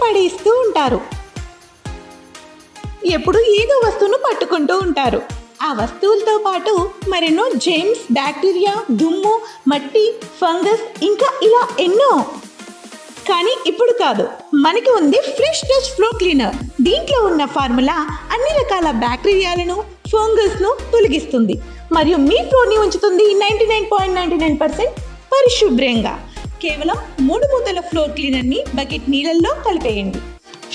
పడేస్తూ ఉంటారు. ఎప్పుడు ఏదో వస్తువును పట్టుకుంటూ ఉంటారు. ఆ వస్తువులతో పాటు మరెన్నో జెమ్స్, బ్యాక్టీరియా, దుమ్ము, మట్టి, ఫంగస్ ఇంకా ఇలా ఎన్నో. కానీ ఇప్పుడు కాదు, మనకి ఉంది ఫ్రెష్ టచ్ ఫ్లోర్ క్లీనర్. దీంట్లో ఉన్న ఫార్ములా అన్ని రకాల బ్యాక్టీరియాలను, ఫంగస్ను తొలగిస్తుంది మరియు మీ ఫ్లోర్ని ఉంచుతుంది 99.99% పరిశుభ్రంగా. కేవలం 3 మూతల ఫ్లోర్ క్లీనర్ని బకెట్ నీళ్ళల్లో కలిపేయండి.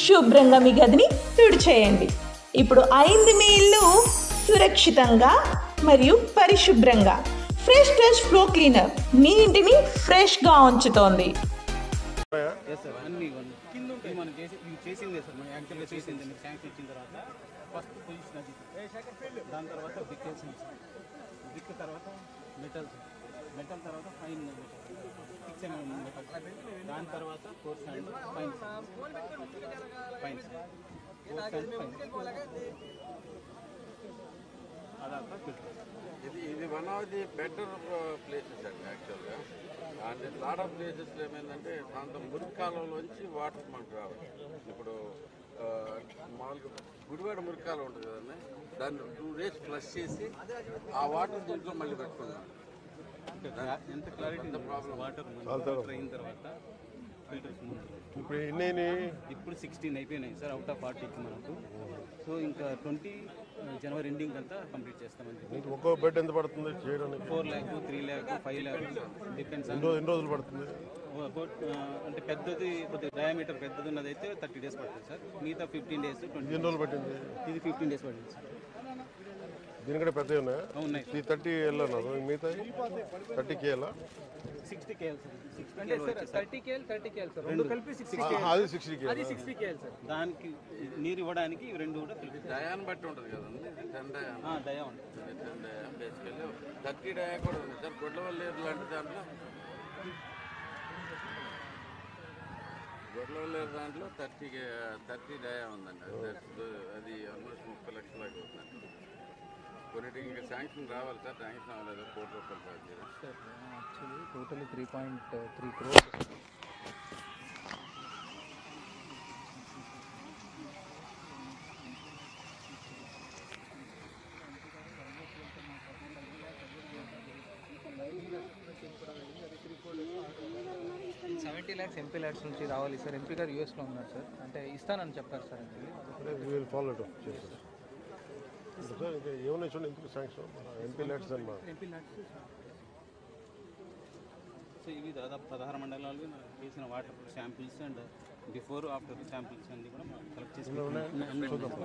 శుభ్రంగా మీ గదిని తుడిచేయండి. ఇప్పుడు అయింది మీ ఇల్లు సురక్షితంగా మరియు పరిశుభ్రంగా. ఫ్రెష్ టచ్ ఫ్లోర్ క్లీనర్ మీ ఇంటిని ఫ్రెష్గా ఉంచుతోంది. ఫస్ట్ పొజిషన్ అది, దాని తర్వాత బ్రిక్ తర్వాత మెటల్ తర్వాత ఫైన్ మెటల్, 6 mm మెటల్, దాని తర్వాత కోర్స్ అండ్ ఫైన్స్ అదంతా ఇది one of the better places అండి యాక్చువల్గా. అంటే లాట్ ఆఫ్ ప్లేసెస్లో ఏమైందంటే ప్రాంతం మురికి కాలంలోంచి వాటర్ మనకు రావాలి. ఇప్పుడు మామూలుగా గుడివాడ మురికాల ఉంటుంది కదండి, దాన్ని 2 days ఫ్లష్ చేసి ఆ వాటర్ దీంట్లో మళ్ళీ పెట్టుకున్నాం. ఎంత క్లారిటీ ప్రాబ్లం వాటర్ అయిన తర్వాత ఫిల్టర్స్ ఇప్పుడు 16 అయిపోయినాయి సార్ అవుట్ ఆఫ్ 40కి మనకు. సో ఇంకా 20 జనవరి ఎండింగ్ అంతా కంప్లీట్ చేస్తామని. ఒక్కో బెడ్ ఎంత పడుతుంది చేయడానికి? 4 lakhs, 3 lakhs, 5 lakhs డిపెండ్స్. ఎన్ని రోజులు పడుతుంది? అంటే పెద్దది కొద్దిగా డయామీటర్ పెద్దది ఉన్నదైతే 30 days పడుతుంది సార్. మిగతా 15 days 20. ఎన్ని రోజులు పట్టింది? ఇది 15 days పడుతుంది సార్. దీనికంటే పెద్దవి ఉన్నాయా? ఉన్నాయి. 30 వెళ్ళన్నారు, మిగతా 30 KL 60 KL sir. 30 KL sir, రెండు కలిపి 60 KL. అది 60 KL. అది 60 KL సార్. దానికి నీరు ఇవ్వడానికి రెండు కూడా డయాన్ బట్టి ఉంటుంది కదండి. 10 డయాన్ డయా ఉంటుంది. 10 డయాన్ బేసికల్లీ 30 డయా కూడా ఉంది సార్. గొడ్లవల్లేరు లాంటి దాంట్లో 30 డయా ఉందండి. అది ఆల్మోస్ట్ 30 లక్షలు అవుతుందండి. కొన్నిటికి ఇంకా శాంక్షన్ రావాలి సార్. శాంక్షన్ అవ్వలేదు, ₹1 కోటి sir. Actually total 3.3 crores. $70 lakhs MP LADS నుంచి రావాలి సార్. ఎంపీ గారు యూఎస్లో ఉన్నారు సార్, అంటే ఇస్తానని చెప్పారు సార్. ఏమన్నా చూడండి ఎందుకు శాంక్షన్ ఎంపీ ల్యాడ్స్ అన్నమాట. సో ఇవి దాదాపు 16 మండలాలు చేసిన water samples and before after samples అన్ని కూడా కలెక్ట్ చేసుకున్నాం.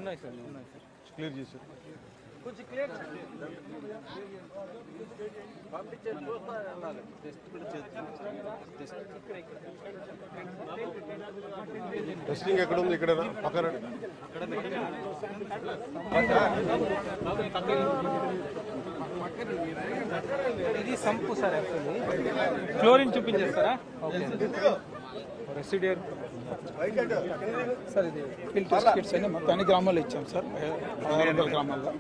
ఉన్నాయి సార్, ఉన్నాయి సార్. క్లియర్ చేశారు. కొంచెం క్లియర్ టెస్ట్ కూడా చేస్తున్నాం. టెస్టింగ్ ఎక్కడ ఉంది? ఇక్కడ పక్కన ఇది సంపు సార్. యాక్చువల్లీ క్లోరిన్ చూపించేస్తారా? ఓకే. Residual sir. ఇది ఫీల్డ్ టెస్ట్ కిట్స్ అని మొత్తం అన్ని గ్రామాల్లో ఇచ్చాం సార్, 600 గ్రామాల్లో.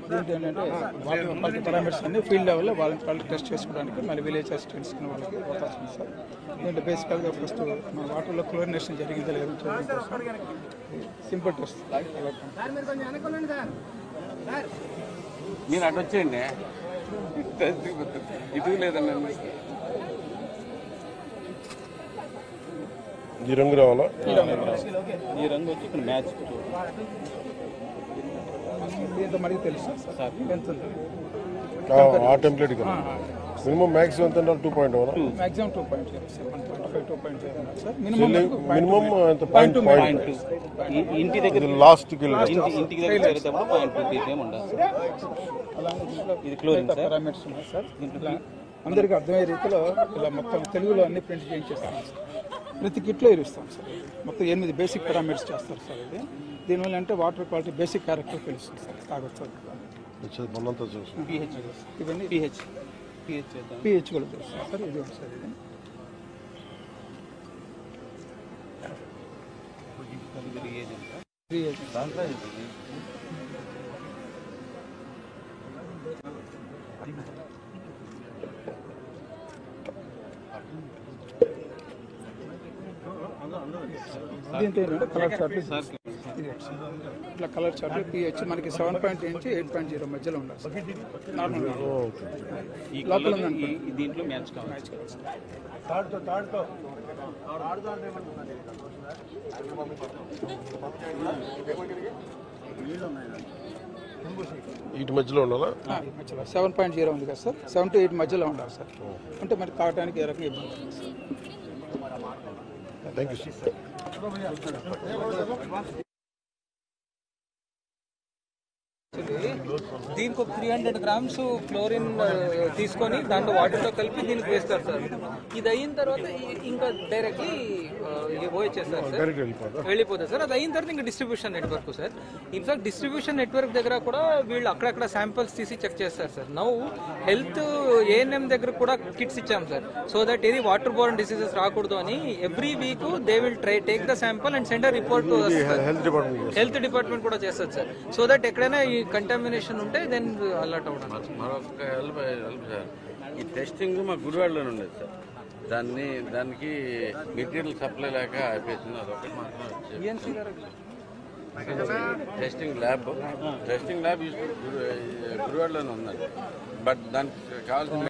దీంట్లో ఏంటంటే వాటర్ పారామీటర్స్ అన్ని ఫీల్డ్ లెవెల్లో వాళ్ళు టెస్ట్ చేసుకోవడానికి మళ్ళీ విలేజ్ అసిస్టెంట్స్ వాళ్ళకి అవకాశం ఉంది సార్. దీంట్లో బేసికల్గా ఫస్ట్ మన వాటర్లో క్లోరినేషన్ జరిగిందా లేదని చూడడం కోసం సింపుల్ టెస్ట్. మీరు అటు వచ్చేయండి, ఇటు లేదండి. ఈ రంగు రావాలా? ఈ రంగు వచ్చి ఇక్కడ మ్యాచ్ దీంతో మనకి తెలుసు సార్ ఎంత ఉంది. ఆ టెంప్లెట్ మినిమం మ్యాక్సిమం ఎంత? 2.1 మ్యాక్సిమం 2.0 సార్. 1.5 2.0 సార్. మినిమం ఎంత? 0.2 ఇంటి దగ్గర లాస్ట్కి ఇంటికి దగ్గర చేరేటప్పుడు 0.2 ppm ఉండాలి సార్. అలాగే ఇది క్లోరిన్ సార్. పారామీటర్స్ ఉన్నాయి సార్. దీంట్లో అందరికీ అర్థమయ్యే రీతిలో ఇలా మొత్తం తెలుగులో అన్ని ప్రింట్ చేయించేస్తాం సార్. ప్రతి కిట్లో ఇస్తాం సార్. మొత్తం 8 బేసిక్ పారామీటర్స్ చేస్తారు సార్. ఇది దీనివల్ల అంటే వాటర్ క్వాలిటీ బేసిక్ క్యారెక్టర్ తెలుస్తుంది సార్. తాగొచ్చు మనంతా చూసి pH ఇవన్నీ pH pH కూడా తెలుస్తుంది సార్. ఇది సార్. ఇది రీఏజెంట్. దీంతో ఏంటంటే కలర్ చార్ట్లు ఇట్లా కలర్ చార్ట్లు పిహెచ్ మనకి 7.8 నుంచి 8.0 మధ్యలో ఉండాలి సార్ నార్మల్ ఈ లోపల కలర్ ఉందండి. ఈ దీంట్లో మ్యాచ్ కావాలి. వీటి మధ్యలో ఉండాలా? మధ్యలో 7.0 ఉంది కదా సార్, 7 to 8 మధ్యలో ఉండాలి సార్. అంటే మనకి తాగడానికి ఏ రకంగా ఇబ్బంది లేదు సార్. Thank you sir. దీనికి ఒక 300 grams క్లోరిన్ తీసుకొని దాంట్లో వాటర్తో కలిపి దీనికి వేస్తారు సార్. ఇది అయిన తర్వాత ఇంకా డైరెక్ట్లీ పోయిచ్చేస్తారు సార్, వెళ్ళిపోతుంది సార్. అది అయిన తర్వాత ఇంకా distribution network sir. In fact distribution network దగ్గర కూడా వీళ్ళు అక్కడక్కడ శాంపిల్స్ తీసి చెక్ చేస్తారు సార్. నౌ హెల్త్ ఏఎన్ఎం దగ్గర కూడా కిట్స్ ఇచ్చాం సార్, సో దట్ ఏది వాటర్ బోర్న్ డిసీజెస్ రాకూడదు అని every week they will take the sample and send report to health department కూడా చేస్తారు సార్, సో దట్ ఎక్కడైనా ఈ కంటామినేషన్ ఉంటే దెన్ అలర్ట్ అవ్వడం. మరొక హెల్ప్ సార్, ఈ టెస్టింగ్ మా గుడివాడలోనే ఉండేది సార్. దానికి మెటీరియల్ సప్లై లేక ఆపేసింది. అదొకటి మాత్రం టెస్టింగ్ ల్యాబ్ గుడివాడలోనే ఉందండి. బట్ దానికి కావాల్సిన